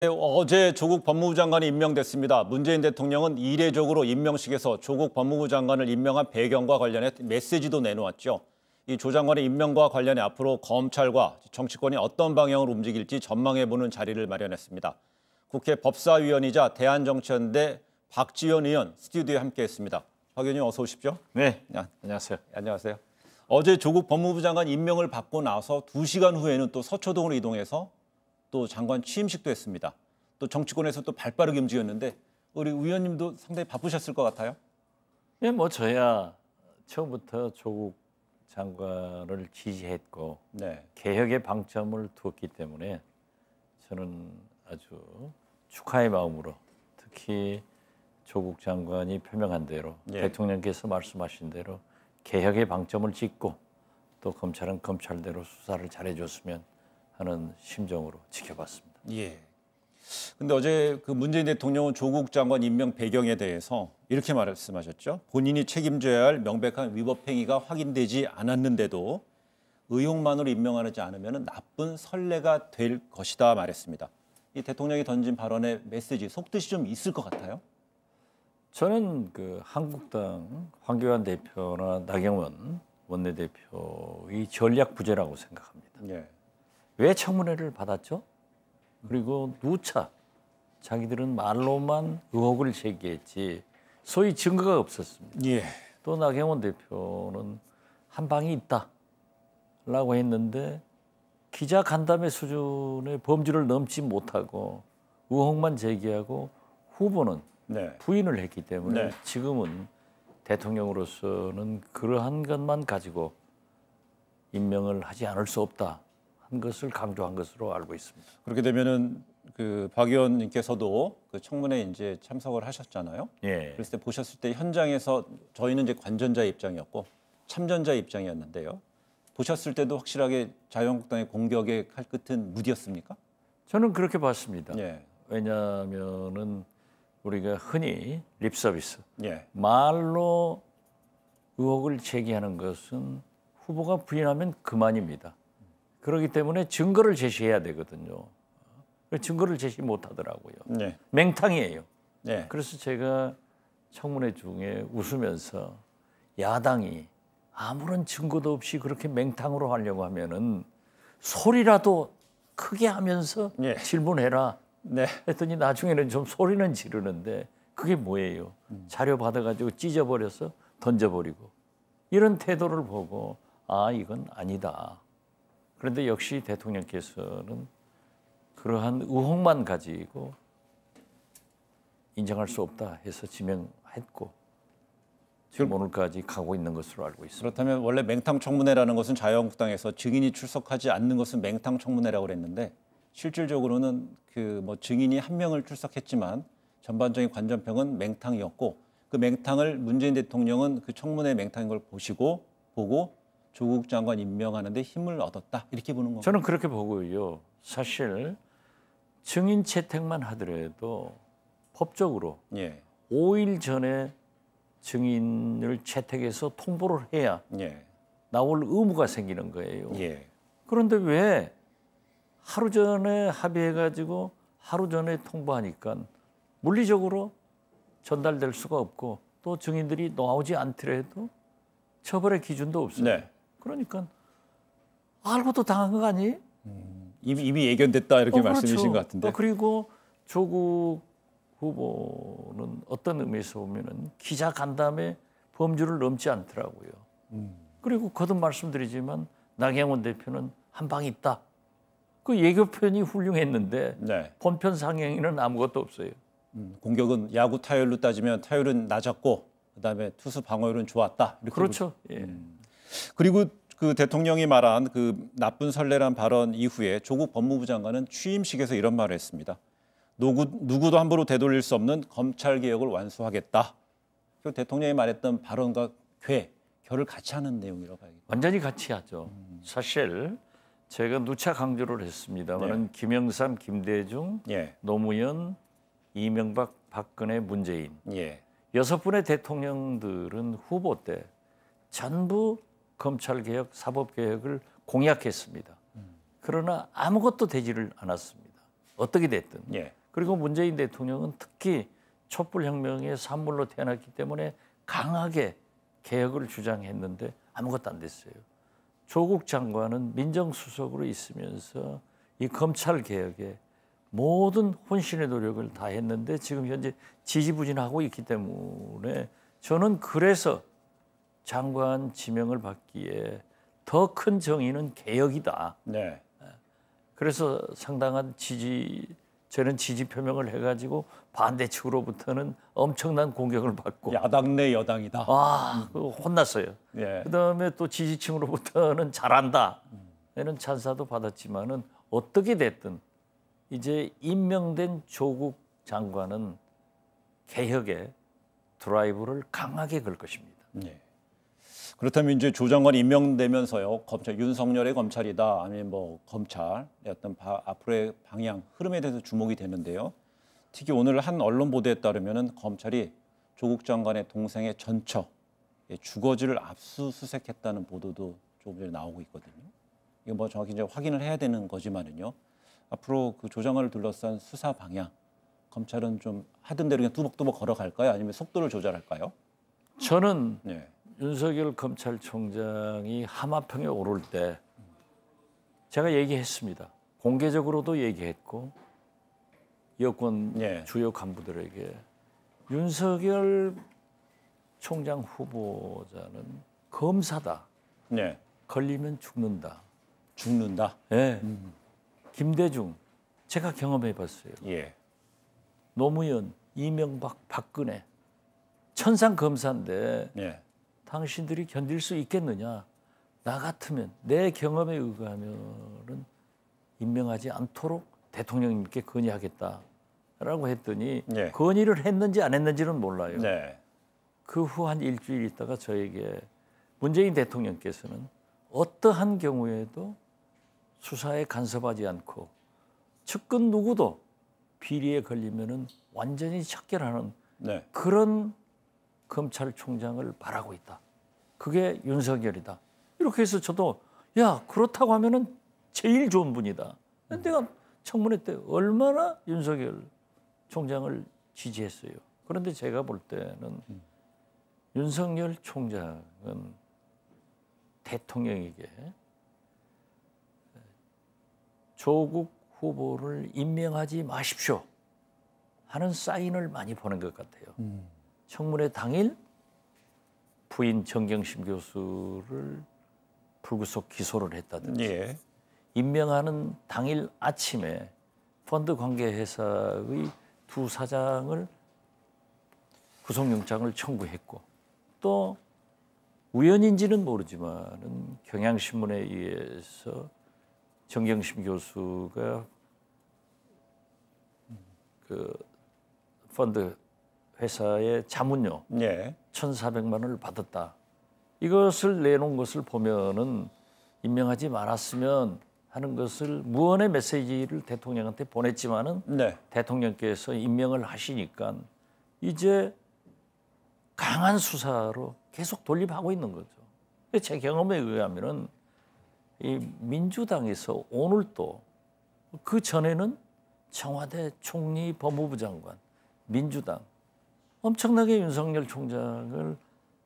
네, 어제 조국 법무부 장관이 임명됐습니다. 문재인 대통령은 이례적으로 임명식에서 조국 법무부 장관을 임명한 배경과 관련해 메시지도 내놓았죠. 이 조 장관의 임명과 관련해 앞으로 검찰과 정치권이 어떤 방향으로 움직일지 전망해보는 자리를 마련했습니다. 국회 법사위원이자 대한정치연대 박지원 의원 스튜디오에 함께했습니다. 박 의원님 어서 오십시오. 네, 안녕하세요. 안녕하세요. 어제 조국 법무부 장관 임명을 받고 나서 2시간 후에는 또 서초동으로 이동해서 또 장관 취임식도 했습니다. 또 정치권에서 또 발빠르게 움직였는데 우리 의원님도 상당히 바쁘셨을 것 같아요. 예, 뭐 저야 처음부터 조국 장관을 지지했고 네. 개혁의 방점을 두었기 때문에 저는 아주 축하의 마음으로 특히 조국 장관이 표명한 대로 대통령께서 말씀하신 대로 개혁의 방점을 찍고 또 검찰은 검찰대로 수사를 잘해줬으면 하는 심정으로 지켜봤습니다. 예. 근데 어제 그 문재인 대통령은 조국 장관 임명 배경에 대해서 이렇게 말씀하셨죠. 본인이 책임져야 할 명백한 위법 행위가 확인되지 않았는데도 의혹만으로 임명하지 않으면 나쁜 선례가 될 것이다 말했습니다. 이 대통령이 던진 발언의 메시지 속뜻이 좀 있을 것 같아요. 저는 그 한국당 황교안 대표나 나경원 원내대표의 전략 부재라고 생각합니다. 예. 왜 청문회를 받았죠? 그리고 누차 자기들은 말로만 의혹을 제기했지 소위 증거가 없었습니다. 예. 또 나경원 대표는 한 방이 있다라고 했는데 기자 간담회 수준의 범주를 넘지 못하고 의혹만 제기하고 후보는 부인을 했기 때문에 지금은 대통령으로서는 그러한 것만 가지고 임명을 하지 않을 수 없다 한 것을 강조한 것으로 알고 있습니다. 그렇게 되면은 그 박 의원님께서도 그 청문회 이제 참석을 하셨잖아요. 예. 그랬을 때 보셨을 때 현장에서 저희는 이제 관전자 입장이었고 참전자 입장이었는데요. 보셨을 때도 확실하게 자유한국당의 공격의 칼끝은 무디였습니까? 저는 그렇게 봤습니다. 예. 왜냐하면은 우리가 흔히 립서비스, 예. 말로 의혹을 제기하는 것은 후보가 부인하면 그만입니다. 그렇기 때문에 증거를 제시해야 되거든요. 증거를 제시 못하더라고요. 네. 맹탕이에요. 네. 그래서 제가 청문회 중에 웃으면서 야당이 아무런 증거도 없이 그렇게 맹탕으로 하려고 하면은 소리라도 크게 하면서 질문해라. 네. 했더니 나중에는 좀 소리는 지르는데 그게 뭐예요? 자료 받아가지고 찢어버려서 던져버리고 이런 태도를 보고 아 이건 아니다. 그런데 역시 대통령께서는 그러한 의혹만 가지고 인정할 수 없다 해서 지명했고 지금 오늘까지 가고 있는 것으로 알고 있습니다. 그렇다면 원래 맹탕 청문회라는 것은 자유한국당에서 증인이 출석하지 않는 것은 맹탕 청문회라고 그랬는데 실질적으로는 그 뭐 증인이 한 명을 출석했지만 전반적인 관전평은 맹탕이었고 그 맹탕을 문재인 대통령은 그 청문회 맹탕인 걸 보고 조국 장관 임명하는데 힘을 얻었다 이렇게 보는 건가요? 저는 그렇게 보고요. 사실 증인 채택만 하더라도 법적으로 5일 전에 증인을 채택해서 통보를 해야 나올 의무가 생기는 거예요. 그런데 왜 하루 전에 합의해가지고 하루 전에 통보하니까 물리적으로 전달될 수가 없고 또 증인들이 나오지 않더라도 처벌의 기준도 없어요. 그러니까 알고도 당한 거 아니에요? 이미 예견됐다 이렇게 말씀이신 것 같은데. 그리고 조국 후보는 어떤 의미에서 보면은 기자 간담회 범주를 넘지 않더라고요. 그리고 거듭 말씀드리지만 나경원 대표는 한 방이 있다. 그 예고편이 훌륭했는데 본편 상영에는 아무것도 없어요. 공격은 야구 타율로 따지면 타율은 낮았고 그다음에 투수 방어율은 좋았다. 이렇게 그렇죠. 그리고 그 대통령이 말한 그 나쁜 선례란 발언 이후에 조국 법무부 장관은 취임식에서 이런 말을 했습니다. 누구도 함부로 되돌릴 수 없는 검찰 개혁을 완수하겠다. 그 대통령이 말했던 발언과 결을 같이 하는 내용이라고 봐야겠죠. 완전히 같이 하죠. 사실 제가 누차 강조를 했습니다만은 김영삼, 김대중, 노무현, 이명박, 박근혜, 문재인 6분의 대통령들은 후보 때 전부 검찰개혁, 사법개혁을 공약했습니다. 그러나 아무것도 되지를 않았습니다. 어떻게 됐든. 예. 그리고 문재인 대통령은 특히 촛불혁명의 산물로 태어났기 때문에 강하게 개혁을 주장했는데 아무것도 안 됐어요. 조국 장관은 민정수석으로 있으면서 이 검찰 개혁에 모든 혼신의 노력을 다했는데 지금 현재 지지부진하고 있기 때문에 저는 그래서 장관 지명을 받기에 더 큰 정의는 개혁이다. 네. 그래서 상당한 저는 지지 표명을 해가지고 반대 측으로부터는 엄청난 공격을 받고 야당 내 여당이다. 그거 혼났어요. 예. 그다음에 또 지지층으로부터는 잘한다. 이런 찬사도 받았지만은 어떻게 됐든 이제 임명된 조국 장관은 개혁에 드라이브를 강하게 걸 것입니다. 예. 그렇다면 이제 조 장관이 임명되면서요, 검찰 윤석열의 검찰이다, 아니면 뭐 검찰의 어떤 앞으로의 방향, 흐름에 대해서 주목이 되는데요. 특히 오늘 한 언론 보도에 따르면은 검찰이 조국 장관의 동생의 전처, 주거지를 압수수색했다는 보도도 조금 전에 나오고 있거든요. 이거 뭐 정확히 이제 확인을 해야 되는 거지만은요. 앞으로 그 조 장관을 둘러싼 수사 방향, 검찰은 좀 하던 대로 그냥 뚜벅뚜벅 걸어갈까요? 아니면 속도를 조절할까요? 저는 네. 윤석열 검찰총장이 하마평에 오를 때 제가 얘기했습니다. 공개적으로도 얘기했고 여권 예. 주요 간부들에게 윤석열 총장 후보자는 검사다. 네. 걸리면 죽는다. 죽는다. 네. 김대중 제가 경험해봤어요. 예. 노무현, 이명박, 박근혜 천상 검사인데 예. 당신들이 견딜 수 있겠느냐? 나 같으면 내 경험에 의하면은 임명하지 않도록 대통령님께 건의하겠다라고 했더니 네. 건의를 했는지 안 했는지는 몰라요. 네. 그 후 한 일주일 있다가 저에게 문재인 대통령께서는 어떠한 경우에도 수사에 간섭하지 않고 측근 누구도 비리에 걸리면은 완전히 척결하는 네. 그런 검찰총장을 바라고 있다. 그게 윤석열이다. 이렇게 해서 저도 야 그렇다고 하면은 제일 좋은 분이다. 내가 청문회 때 얼마나 윤석열 총장을 지지했어요. 그런데 제가 볼 때는 윤석열 총장은 대통령에게 조국 후보를 임명하지 마십시오 하는 사인을 많이 보낸 것 같아요. 청문회 당일 부인 정경심 교수를 불구속 기소를 했다든지 예. 임명하는 당일 아침에 펀드 관계 회사의 두 사장을 구속영장을 청구했고 또 우연인지는 모르지만은 경향신문에 의해서 정경심 교수가 그 펀드 회사의 자문료 예. 1,400만 원을 받았다. 이것을 내놓은 것을 보면은 임명하지 말았으면 하는 것을 무언의 메시지를 대통령한테 보냈지만은 네. 대통령께서 임명을 하시니까 이제 강한 수사로 계속 돌입하고 있는 거죠. 제 경험에 의하면은 이 민주당에서 오늘 또 그 전에는 청와대 총리 법무부 장관 민주당 엄청나게 윤석열 총장을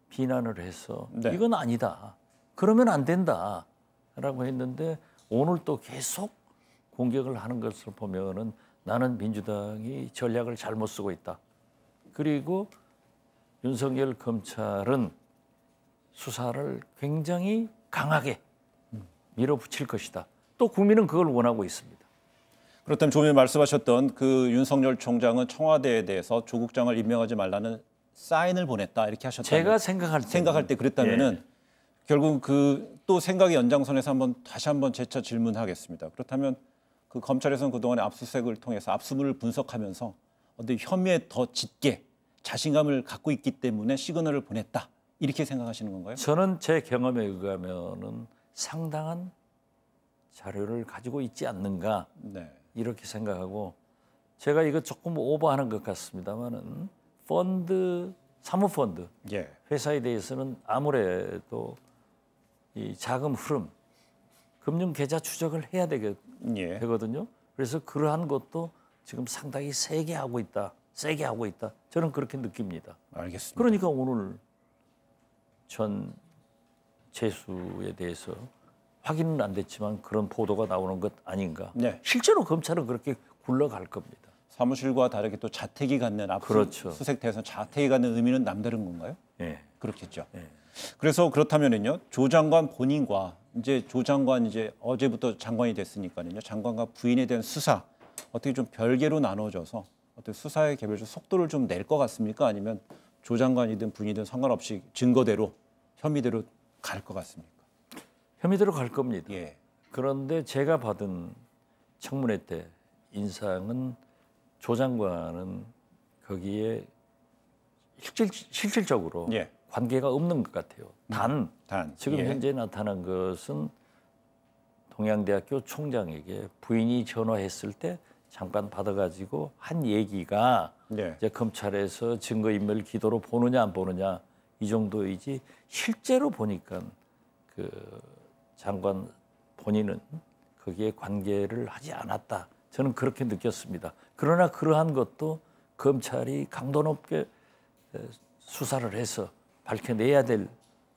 비난을 해서 네. 이건 아니다. 그러면 안 된다라고 했는데 오늘 또 계속 공격을 하는 것을 보면은 나는 민주당이 전략을 잘못 쓰고 있다. 그리고 윤석열 검찰은 수사를 굉장히 강하게 밀어붙일 것이다. 또 국민은 그걸 원하고 있습니다. 그렇다면 조금 전에 말씀하셨던 그 윤석열 총장은 청와대에 대해서 조국 장을 임명하지 말라는 사인을 보냈다 이렇게 하셨다면 제가 생각할 때 그랬다면은 결국 그 또 생각의 연장선에서 다시 한번 재차 질문하겠습니다. 그렇다면 그 검찰에서는 그동안의 압수수색을 통해서 압수물을 분석하면서 어떤 혐의에 더 짙게 자신감을 갖고 있기 때문에 시그널을 보냈다 이렇게 생각하시는 건가요? 저는 제 경험에 의하면은 상당한 자료를 가지고 있지 않는가 네. 이렇게 생각하고 제가 이거 조금 오버하는 것 같습니다만은 사모펀드 예. 회사에 대해서는 아무래도 이 자금 흐름, 금융 계좌 추적을 해야 예. 되거든요. 그래서 그러한 것도 지금 상당히 세게 하고 있다. 저는 그렇게 느낍니다. 알겠습니다. 그러니까 오늘 전 재수에 대해서 확인은 안 됐지만 그런 보도가 나오는 것 아닌가. 네. 실제로 검찰은 그렇게 굴러갈 겁니다. 사무실과 다르게 또 자택이 갖는 그렇죠. 압수수색 대선 자택이 갖는 의미는 남다른 건가요? 예. 그렇겠죠. 예. 그래서 그렇다면은요, 조 장관 본인과 이제 조 장관 이제 어제부터 장관이 됐으니까요, 장관과 부인에 대한 수사 어떻게 좀 별개로 나눠져서 어떻게 수사의 개별적 속도를 좀 낼 것 같습니까? 아니면 조 장관이든 부인이든 상관없이 증거대로 혐의대로 갈 것 같습니까? 혐의대로 갈 겁니다. 예. 그런데 제가 받은 청문회 때 인상은 조 장관은 거기에 실질적으로 예. 관계가 없는 것 같아요. 단 지금 예. 현재 나타난 것은 동양대학교 총장에게 부인이 전화했을 때 잠깐 받아가지고 한 얘기가 예. 이제 검찰에서 증거인멸 기도로 보느냐 안 보느냐 이 정도이지 실제로 보니까 그 장관 본인은 거기에 관계를 하지 않았다. 저는 그렇게 느꼈습니다. 그러나 그러한 것도 검찰이 강도 높게 수사를 해서 밝혀내야 될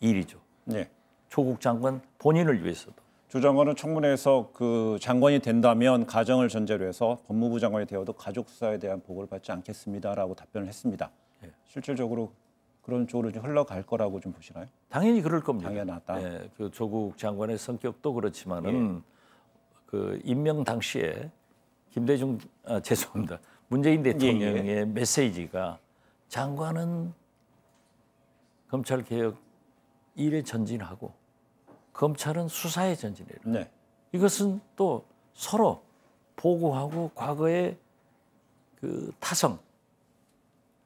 일이죠. 예. 조국 장관 본인을 위해서도. 조 장관은 청문회에서 그 장관이 된다면 가정을 전제로 해서 법무부 장관이 되어도 가족 수사에 대한 보고를 받지 않겠습니다라고 답변을 했습니다. 예. 실질적으로 그런 쪽으로 좀 흘러갈 거라고 좀 보시나요? 당연히 그럴 겁니다. 당연하다. 예, 그 조국 장관의 성격도 그렇지만은 그 임명 당시에 죄송합니다. 문재인 대통령의 메시지가 장관은 검찰 개혁 일에 전진하고 검찰은 수사에 전진해라. 네. 이것은 또 서로 보고하고 과거의 그 타성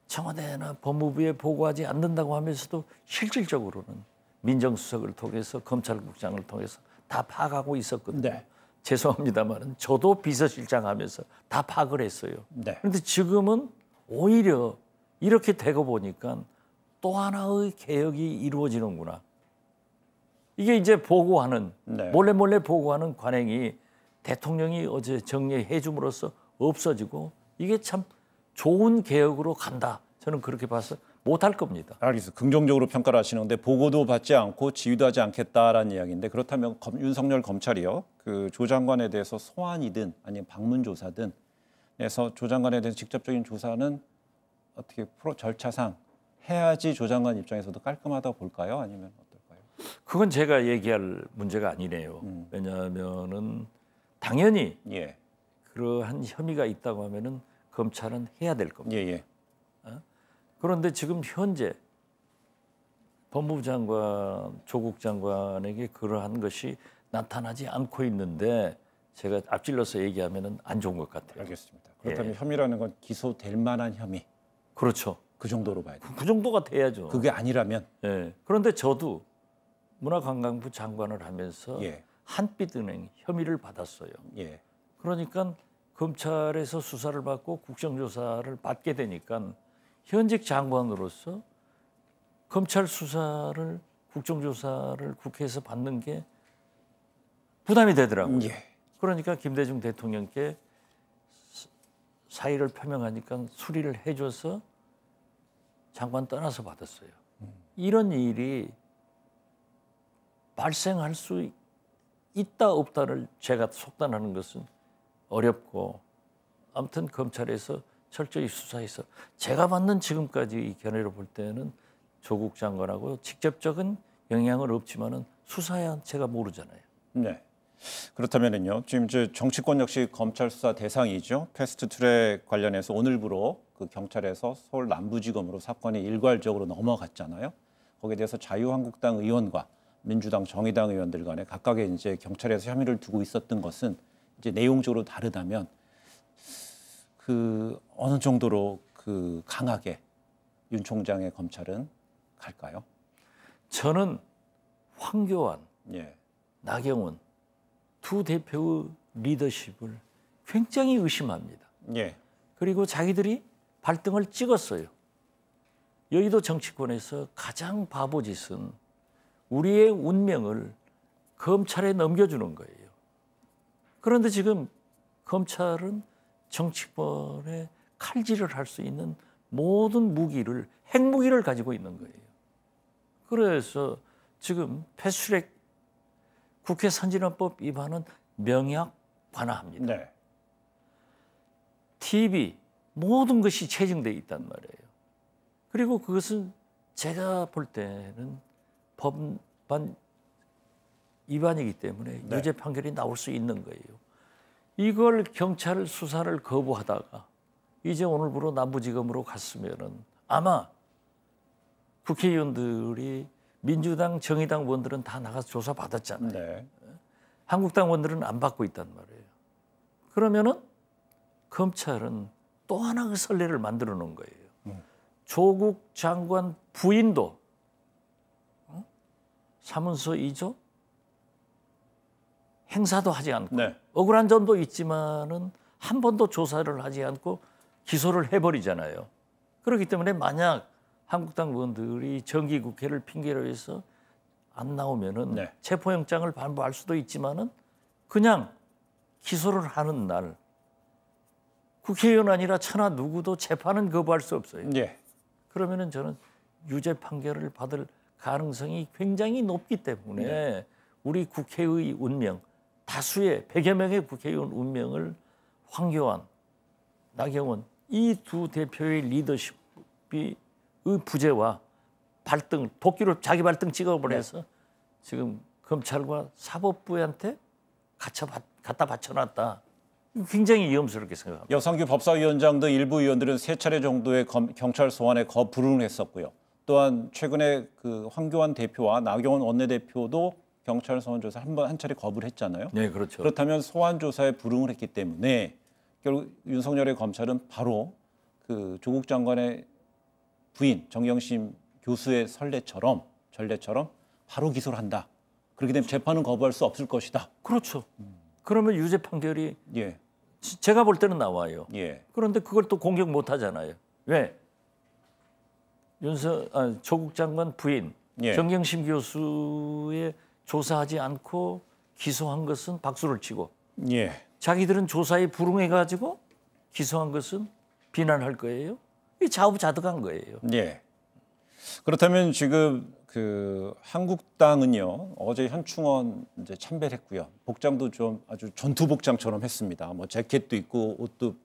청와대나 법무부에 보고하지 않는다고 하면서도 실질적으로는 민정수석을 통해서 검찰국장을 통해서 다 파악하고 있었거든요. 네. 죄송합니다만 저도 비서실장 하면서 다 파악을 했어요. 네. 그런데 지금은 오히려 이렇게 되고 보니까 또 하나의 개혁이 이루어지는구나. 이게 이제 보고하는 네. 몰래 보고하는 관행이 대통령이 어제 정리해 줌으로써 없어지고 이게 참 좋은 개혁으로 간다. 저는 그렇게 봐서 못할 겁니다. 알겠습니다. 긍정적으로 평가를 하시는데 보고도 받지 않고 지휘도 하지 않겠다라는 이야기인데 그렇다면 윤석열 검찰이요. 그 조 장관에 대해서 소환이든 아니면 방문 조사든 해서 조 장관에 대한 직접적인 조사는 어떻게 절차상 해야지 조 장관 입장에서도 깔끔하다고 볼까요? 아니면 어떨까요? 그건 제가 얘기할 문제가 아니네요. 왜냐하면은 당연히 예. 그러한 혐의가 있다고 하면은 검찰은 해야 될 겁니다. 예. 그런데 지금 현재 법무부 장관, 조국 장관에게 그러한 것이 나타나지 않고 있는데 제가 앞질러서 얘기하면은 안 좋은 것 같아요. 알겠습니다. 그렇다면 혐의라는 건 기소될 만한 혐의 그렇죠. 그 정도로 봐야 돼요. 그 정도가 돼야죠. 그게 아니라면 예. 그런데 저도 문화관광부 장관을 하면서 예. 한빛은행 혐의를 받았어요. 예. 그러니까 검찰에서 수사를 받고 국정조사를 받게 되니까 현직 장관으로서 검찰 수사를 국정조사를 국회에서 받는 게 부담이 되더라고요. 예. 그러니까 김대중 대통령께 사의를 표명하니까 수리를 해줘서 장관 떠나서 받았어요. 이런 일이 발생할 수 있다 없다를 제가 속단하는 것은 어렵고 아무튼 검찰에서 철저히 수사해서 제가 받는 지금까지 이 견해를 볼 때는 조국 장관하고 직접적인 영향은 없지만은 수사야 제가 모르잖아요. 네. 그렇다면은요. 지금 이제 정치권 역시 검찰 수사 대상이죠. 패스트트랙 관련해서 오늘부로 그 경찰에서 서울 남부지검으로 사건이 일괄적으로 넘어갔잖아요. 거기에 대해서 자유한국당 의원과 민주당, 정의당 의원들 간에 각각의 이제 경찰에서 혐의를 두고 있었던 것은 이제 내용적으로 다르다면 그 어느 정도로 그 강하게 윤 총장의 검찰은 갈까요? 저는 황교안, 예. 나경원 두 대표의 리더십을 굉장히 의심합니다. 예. 그리고 자기들이 발등을 찍었어요. 여의도 정치권에서 가장 바보짓은 우리의 운명을 검찰에 넘겨주는 거예요. 그런데 지금 검찰은 정치권에 칼질을 할 수 있는 모든 무기를 핵무기를 가지고 있는 거예요. 그래서 지금 패스트트랙 국회 선진화법 위반은 명약 관할합니다. 네. TV 모든 것이 체증돼 있단 말이에요. 그리고 그것은 제가 볼 때는 법반 위반이기 때문에 네. 유죄 판결이 나올 수 있는 거예요. 이걸 경찰 수사를 거부하다가 이제 오늘부로 남부지검으로 갔으면은 아마 국회의원들이 민주당, 정의당 의원들은 다 나가서 조사 받았잖아요. 네. 한국당 의원들은 안 받고 있단 말이에요. 그러면은 검찰은 또 하나 그 선례를 만들어 놓은 거예요. 조국 장관 부인도 사문서 2조 행사도 하지 않고 네. 억울한 점도 있지만은 한 번도 조사를 하지 않고 기소를 해버리잖아요. 그렇기 때문에 만약 한국당 의원들이 정기국회를 핑계로 해서 안 나오면은 네. 체포영장을 발부할 수도 있지만은 그냥 기소를 하는 날 국회의원 아니라 천하 누구도 재판은 거부할 수 없어요. 예. 그러면은 저는 유죄 판결을 받을 가능성이 굉장히 높기 때문에 네. 우리 국회의 운명, 다수의 100여 명의 국회의원 운명을 황교안, 나경원 이 두 대표의 리더십이 부재와 발등, 도끼로 자기 발등 찍어버려서 지금 검찰과 사법부한테 갖다 바쳐놨다. 굉장히 위험스럽게 생각합니다. 여성규 법사위원장 등 일부 의원들은 3차례 정도의 경찰 소환에 거부를 했었고요. 또한 최근에 그 황교안 대표와 나경원 원내대표도 경찰 소환 조사 한 차례 거부를 했잖아요. 네, 그렇죠. 그렇다면 소환 조사에 불응을 했기 때문에 결국 윤석열의 검찰은 바로 그 조국 장관의 부인 정경심 교수의 전례처럼 바로 기소를 한다. 그렇게 되면 재판은 거부할 수 없을 것이다. 그렇죠. 그러면 유죄 판결이 예, 제가 볼 때는 나와요. 예, 그런데 그걸 또 공격 못 하잖아요. 왜? 조국 장관 부인 예. 정경심 교수의 조사하지 않고 기소한 것은 박수를 치고 예. 자기들은 조사에 불응해가지고 기소한 것은 비난할 거예요. 이 자우자득한 거예요. 예. 그렇다면 지금 그 한국당은요 어제 현충원 이제 참배했고요. 복장도 좀 아주 전투 복장처럼 했습니다. 뭐 재킷도 입고 옷도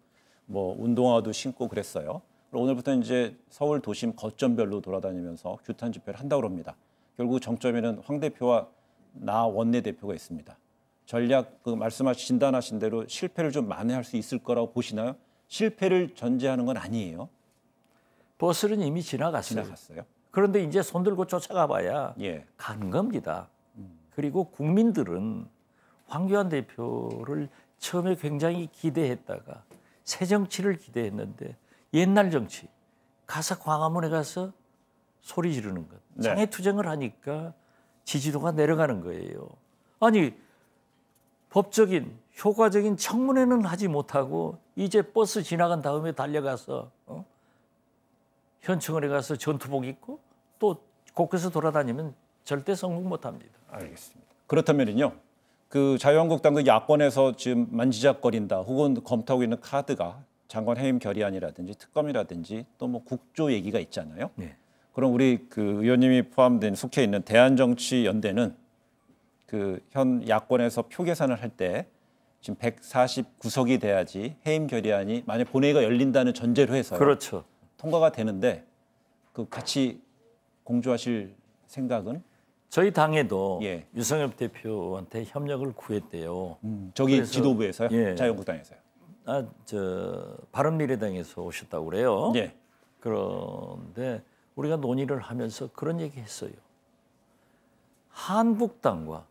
뭐 운동화도 신고 그랬어요. 오늘부터 이제 서울 도심 거점별로 돌아다니면서 규탄 집회를 한다고 합니다. 결국 정점에는 황 대표와 나 원내대표가 있습니다. 전략 진단하신 대로 실패를 좀 만회할 수 있을 거라고 보시나요? 실패를 전제하는 건 아니에요. 버스는 이미 지나갔어요. 지나갔어요. 그런데 이제 손들고 쫓아가 봐야 예. 가는 겁니다. 그리고 국민들은 황교안 대표를 처음에 굉장히 기대했다가 새 정치를 기대했는데 옛날 정치, 가서 광화문에 가서 소리 지르는 것, 네. 장애투쟁을 하니까 지지도가 내려가는 거예요. 아니 법적인 효과적인 청문회는 하지 못하고 이제 버스 지나간 다음에 달려가서 현충원에 가서 전투복 입고 또 곳곳에 돌아다니면 절대 성공 못합니다. 알겠습니다. 그렇다면요, 그 자유한국당 그 야권에서 지금 만지작거린다, 혹은 검토하고 있는 카드가 장관 해임 결의안이라든지 특검이라든지 또 뭐 국조 얘기가 있잖아요. 네. 그럼 우리 그 의원님이 포함된 속해 있는 대한정치연대는 그 현 야권에서 표 계산을 할 때 지금 149석이 돼야지 해임 결의안이 만약 본회의가 열린다는 전제로 해서요. 그렇죠. 통과가 되는데 그 같이 공조하실 생각은? 저희 당에도 예. 유승엽 대표한테 협력을 구했대요. 저기 그래서, 지도부에서요? 예. 자유한국당에서요? 바른미래당에서 오셨다고 그래요. 예. 그런데 우리가 논의를 하면서 그런 얘기 했어요. 한국당과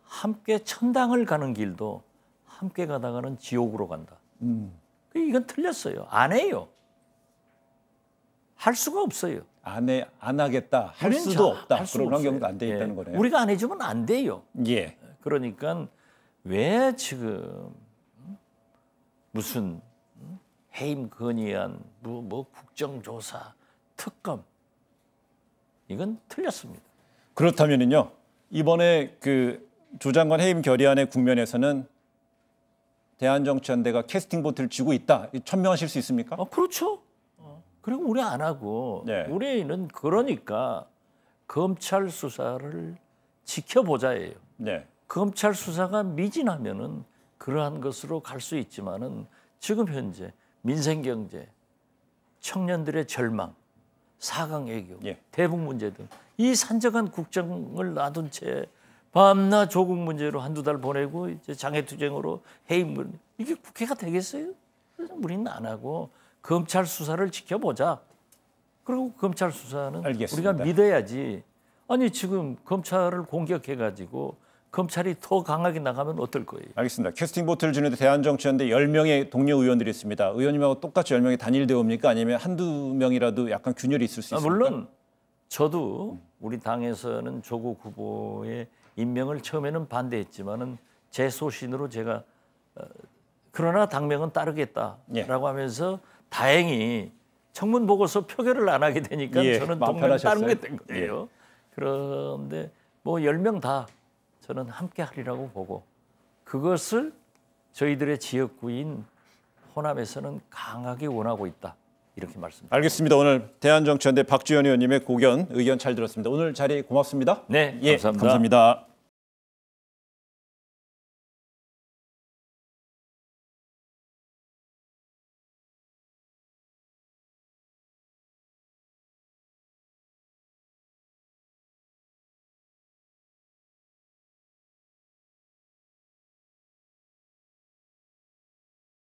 함께 천당을 가는 길도 함께 가다가는 지옥으로 간다. 이건 틀렸어요. 안 해요. 할 수가 없어요. 안 하겠다, 할 우리는 수도 없다. 할 수 그런 없어요. 환경도 안 돼 있다는 예. 거네요. 우리가 안 해주면 안 돼요. 예. 그러니까 왜 지금 무슨 해임 건의안, 뭐 국정조사, 특검 이건 틀렸습니다. 그렇다면은요, 이번에 그 조 장관 해임 결의안의 국면에서는 대한정치연대가 캐스팅 보트를 쥐고 있다. 천명하실 수 있습니까? 그렇죠. 그리고 우리 안 하고 네. 우리는 그러니까 검찰 수사를 지켜보자예요. 네. 검찰 수사가 미진하면은 그러한 것으로 갈 수 있지만은 지금 현재 민생 경제, 청년들의 절망, 4강 애교, 예. 대북 문제 등 이 산적한 국정을 놔둔 채 밤낮 조국 문제로 한두 달 보내고 이제 장애투쟁으로 해임, 이게 국회가 되겠어요? 그래서 우리는 안 하고 검찰 수사를 지켜보자. 그리고 검찰 수사는 알겠습니다. 우리가 믿어야지. 아니 지금 검찰을 공격해가지고 검찰이 더 강하게 나가면 어떨 거예요? 알겠습니다. 캐스팅 보트를 주는데 대한정치연대 10명의 동료 의원들이 있습니다. 의원님하고 똑같이 10명이 단일 대우입니까? 아니면 한두 명이라도 약간 균열이 있을 수 있습니까? 물론 저도 우리 당에서는 조국 후보의 임명을 처음에는 반대했지만은 제 소신으로 제가 그러나 당명은 따르겠다라고 예. 하면서 다행히 청문 보고서 표결을 안 하게 되니까 예, 저는 마음 동맹을 편하셨어요? 따르게 된 거예요. 그런데 뭐 10명 다 저는 함께 하리라고 보고 그것을 저희들의 지역구인 호남에서는 강하게 원하고 있다. 이렇게 말씀드립니다. 알겠습니다. 오늘 대한정치연대 박지원 의원님의 고견, 의견 잘 들었습니다. 오늘 자리 고맙습니다. 네, 예, 감사합니다. 감사합니다.